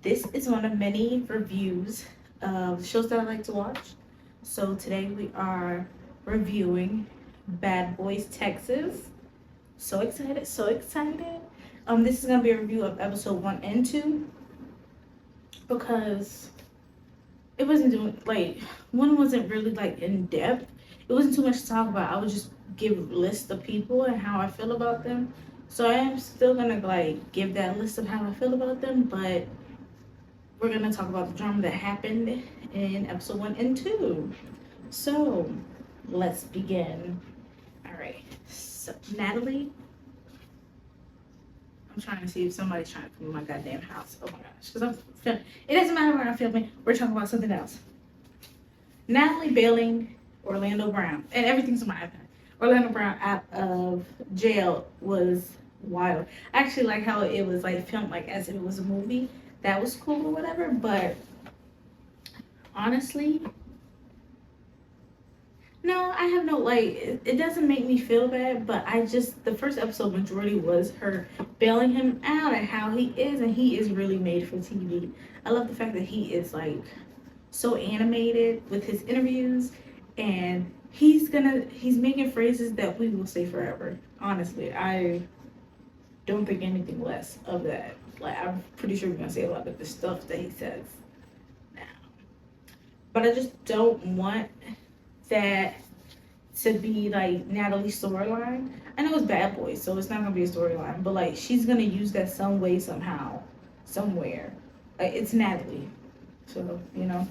This is one of many reviews of shows that I like to watch. So today we are reviewing Bad Boys Texas. So excited, so excited. This is gonna be a review of episode 1 and 2 because it wasn't doing like one wasn't really like in depth. It wasn't too much to talk about. I would just give lists of people and how I feel about them. So I am still gonna like give that list of how I feel about them, but we're gonna talk about the drama that happened in episode 1 and 2. So let's begin. All right. So Natalie, I'm trying to see if somebody's trying to come in my goddamn house. Oh my gosh, because I'm filming. It doesn't matter where I'm filming. We're talking about something else. Natalie bailing Orlando Brown, and everything's on my iPad. Orlando Brown out of jail was wild. I actually like how it was like filmed like as if it was a movie. That was cool or whatever, but honestly, no, I have no like it doesn't make me feel bad, but I just the first episode majority was her bailing him out and how he is, and he is really made for TV. I love the fact that he is like so animated with his interviews, and he's making phrases that we will say forever. Honestly, I don't think anything less of that. Like I'm pretty sure we're gonna say a lot of the stuff that he says now. But I just don't want that to be like Natalie's storyline. I know it's Bad Boys, so it's not gonna be a storyline, but like she's gonna use that some way, somehow, somewhere. Like it's Natalie. So, you know.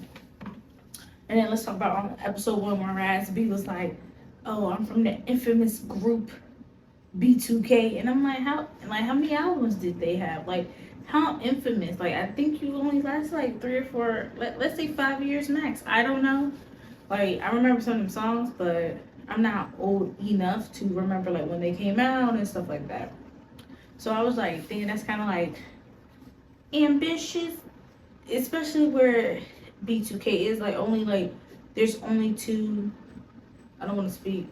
And then let's talk about on episode 1 where Raz B was like, "Oh, I'm from the infamous group B2K," and I'm like, how many albums did they have? Like, how infamous? Like, I think you only last like 3 or 4, let's say 5 years max. I don't know. Like, I remember some of them songs, but I'm not old enough to remember like when they came out and stuff like that. So I was like thinking that's kind of like ambitious, especially where B2K is like only like there's only two. I don't want to speak.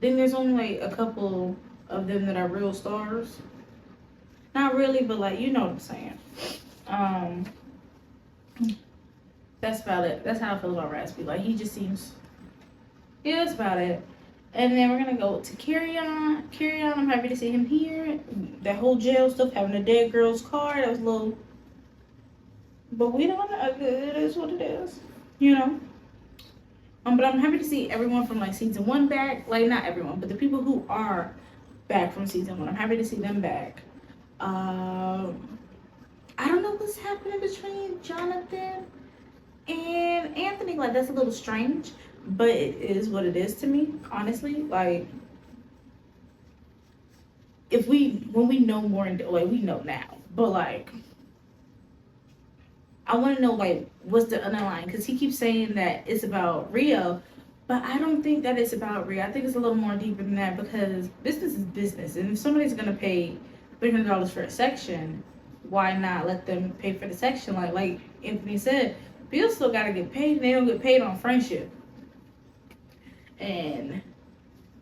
Then there's only like a couple of them that are real stars. Not really, but like you know what I'm saying. Um, that's about it. That's how I feel about Raspy. Like he just seems. Yeah, that's about it. And then we're gonna go to Carry On. Carry On. I'm happy to see him here. That whole jail stuff, having a dead girl's car. That was a little. But we don't. It is what it is. You know. But I'm happy to see everyone from like season 1 back. Like not everyone, but the people who are back from season 1. I'm happy to see them back. I don't know what's happening between Jonathan and Anthony. Like that's a little strange, but it is what it is to me. Honestly, like when we know more, like we know now, but like I want to know like what's the underlying, because he keeps saying that it's about Rio, but I don't think that it's about Rio. I think it's a little more deeper than that, because business is business, and if somebody's gonna pay $300 for a section, why not let them pay for the section? Like Anthony said, bills still gotta get paid, and they don't get paid on friendship. And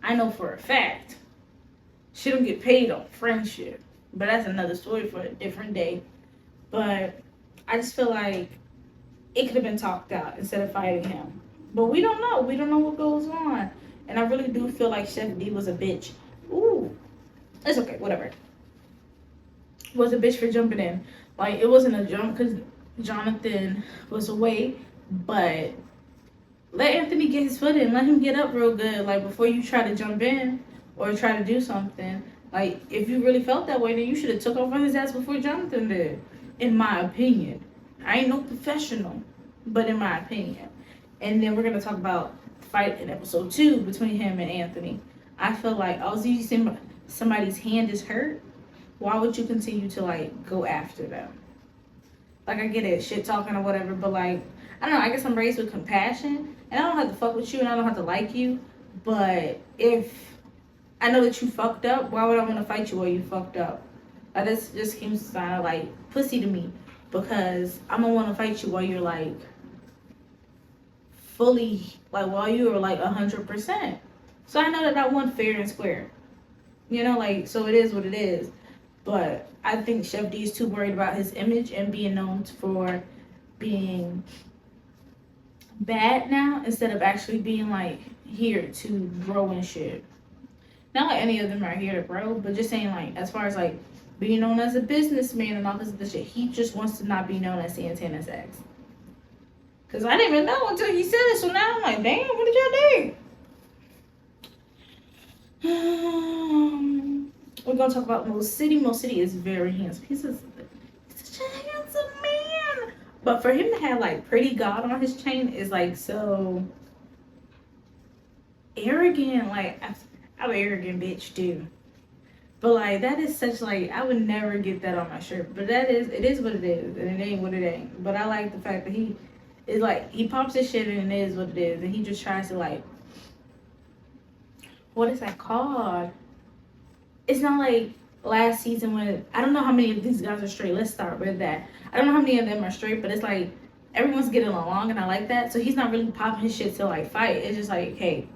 I know for a fact she don't get paid on friendship, but that's another story for a different day. But I just feel like it could have been talked out instead of fighting him. But we don't know. We don't know what goes on. And I really do feel like Chef D was a bitch. Ooh. It's okay, whatever. Was a bitch for jumping in. Like, it wasn't a jump because Jonathan was away. But let Anthony get his foot in. Let him get up real good. Like, before you try to jump in or try to do something. Like, if you really felt that way, then you should have took off on his ass before Jonathan did. In my opinion. I ain't no professional, but in my opinion. And then we're going to talk about the fight in episode 2 between him and Anthony. I feel like, oh, you see somebody's hand is hurt, why would you continue to, like, go after them? Like, I get it, shit talking or whatever, but, like, I don't know, I guess I'm raised with compassion, and I don't have to fuck with you, and I don't have to like you, but if I know that you fucked up, why would I want to fight you while you fucked up? This just seems to sound like pussy to me, because I'm gonna want to fight you while you're like fully, like while you are like 100%. So I know that I won fair and square, you know, like, so it is what it is. But I think Chef D is too worried about his image and being known for being bad now instead of actually being like here to grow and shit. Not like any of them are here to grow, but just saying like as far as like being known as a businessman and all this other shit, he just wants to not be known as Santana's ex. Cause I didn't even know until he said it, so now I'm like, damn, what did y'all do? We're gonna talk about Mo City. Mo City is very handsome. He's such a handsome man. But for him to have like Pretty God on his chain is like so arrogant. Like I'm an arrogant bitch too. But like that is such like I would never get that on my shirt. But it is what it is, and it ain't what it ain't. But I like the fact that he is like he pops his shit and it is what it is, and he just tries to like what is that called? It's not like last season when I don't know how many of these guys are straight. Let's start with that. I don't know how many of them are straight, but it's like everyone's getting along, and I like that. So he's not really popping his shit to like fight. It's just like, hey,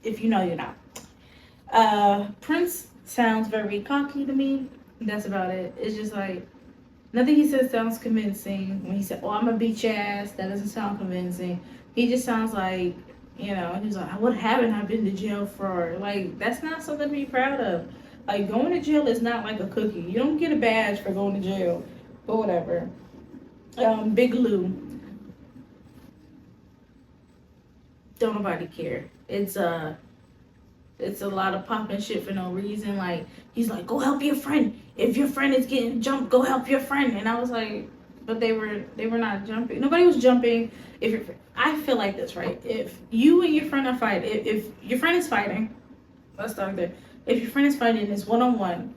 if you know, you're not. Prince sounds very cocky to me. That's about it. It's just like nothing he says sounds convincing. When he said, "Oh, I'm gonna beat your ass," that doesn't sound convincing. He just sounds like, you know, he's like, "What haven't I been to jail for?" Like that's not something to be proud of. Like going to jail is not like a cookie. You don't get a badge for going to jail, but whatever. Big Lou. Don't nobody care. It's a lot of popping shit for no reason. Like he's like, go help your friend. If your friend is getting jumped, go help your friend. And I was like, but they were not jumping. Nobody was jumping. I feel like this, right? If you and your friend are fighting, if your friend is fighting, let's start there. If your friend is fighting, it's 1-on-1.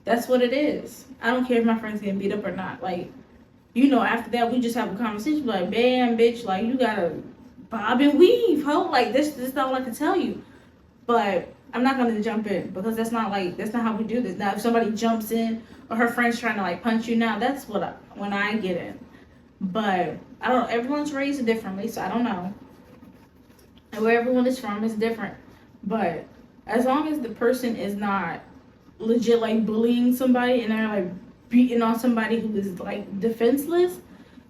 That's what it is. I don't care if my friend's getting beat up or not. Like, you know, after that we just have a conversation. Like, bam, bitch, like you gotta bob and weave, ho. Like this is all I can tell you. But I'm not gonna jump in because that's not how we do this. Now if somebody jumps in or her friend's trying to like punch you, now that's when I get in. But I don't. Everyone's raised differently, so I don't know. And where everyone is from is different. But as long as the person is not legit like bullying somebody and they're like beating on somebody who is like defenseless,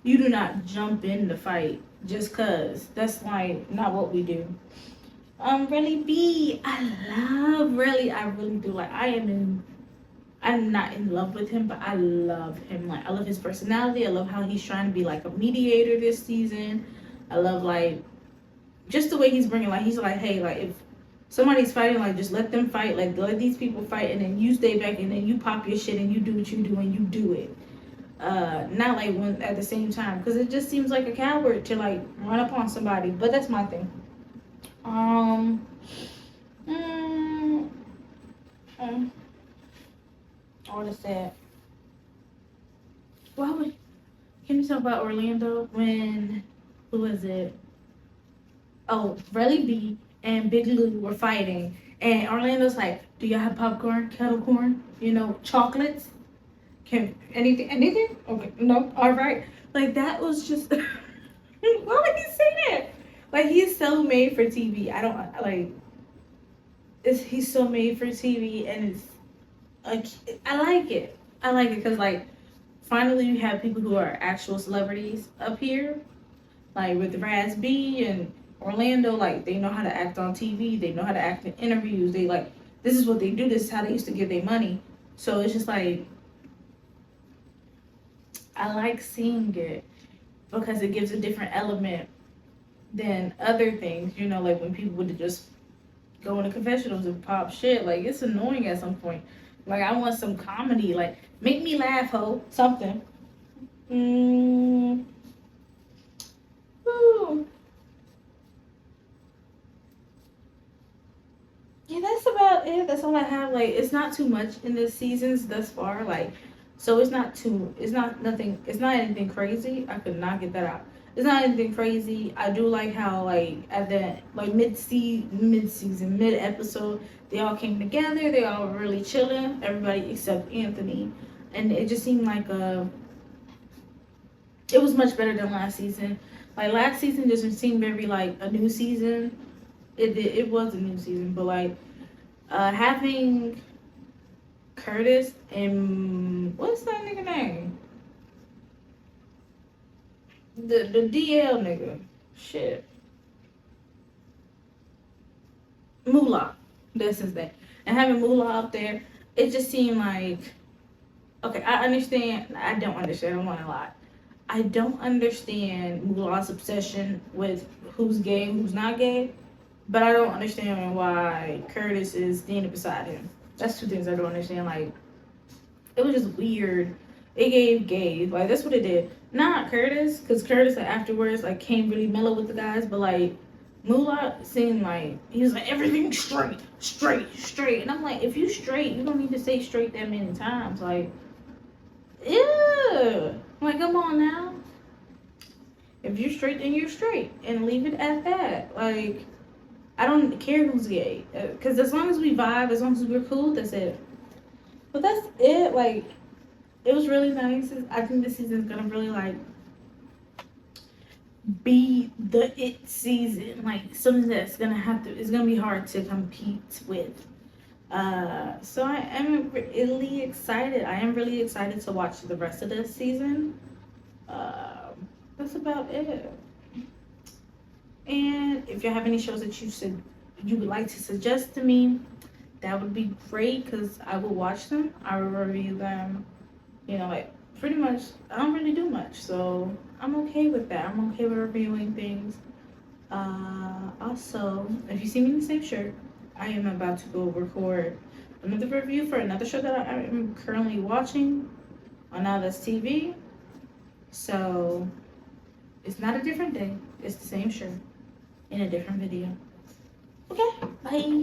you do not jump in the fight just cause. That's like not what we do. Relly B, I really do. Like I'm not in love with him, but I love him. Like I love his personality. I love how he's trying to be like a mediator this season. I love like just the way he's bringing. Like he's like, hey, like if somebody's fighting, like just let them fight. Like let these people fight, and then you stay back, and then you pop your shit, and you do what you do, and you do it. Not like when at the same time, because it just seems like a coward to like run up on somebody. But that's my thing. I would have said, can you talk about Orlando when, who was it? Oh, Relly B and Big Lou were fighting. And Orlando's like, do y'all have popcorn, kettle corn, you know, chocolates? Anything? Okay, no, all right. Like that was just, why would he say that? Like he's so made for TV. I don't like. He's so made for TV, and it's like I like it. I like it because like finally you have people who are actual celebrities up here, like with Raz B and Orlando. Like they know how to act on TV. They know how to act in interviews. They like this is what they do. This is how they used to get their money. So it's just like I like seeing it because it gives a different element than other things, you know, like when people would just go into confessionals and pop shit. Like it's annoying at some point. Like I want some comedy, like make me laugh, ho, something. Ooh. Yeah, that's about it. That's all I have. Like it's not too much in the seasons thus far. Like so it's not anything crazy. I could not get that out. It's not anything crazy. I do like how like at the like mid episode, they all came together. They all were really chilling. Everybody except Anthony, and it just seemed like it was much better than last season. Like last season just seemed very like a new season. It was a new season, but like having Curtis and what's that nigga name? The DL nigga. Shit. Moolah. That's his name. And having Moolah up there, it just seemed like, okay, I understand. I don't understand. I don't want to lie. I don't understand Moolah's obsession with who's gay and who's not gay, but I don't understand why Curtis is standing beside him. That's two things I don't understand. Like, it was just weird. It gave gay. Like, that's what it did. Not Curtis, because Curtis, like, afterwards, like, came really mellow with the guys, but, like, Moolah seemed like, he was like, everything straight, straight, straight. And I'm like, if you straight, you don't need to say straight that many times. Like, ew. Like, come on now. If you're straight, then you're straight. And leave it at that. Like, I don't care who's gay. Because as long as we vibe, as long as we're cool, that's it. But that's it. Like, it was really nice. I think this season's gonna really, like, be the it season. Like, something that's gonna have to, it's gonna be hard to compete with. So I am really excited. I am really excited to watch the rest of this season. That's about it. And if you have any shows that you would like to suggest to me, that would be great because I will watch them. I will review them. You know, like pretty much I don't really do much, so I'm okay with that. I'm okay with reviewing things. Also, if you see me in the same shirt, I am about to go record another review for another show that I am currently watching on Now That's TV. So it's not a different day. It's the same shirt in a different video. Okay, bye.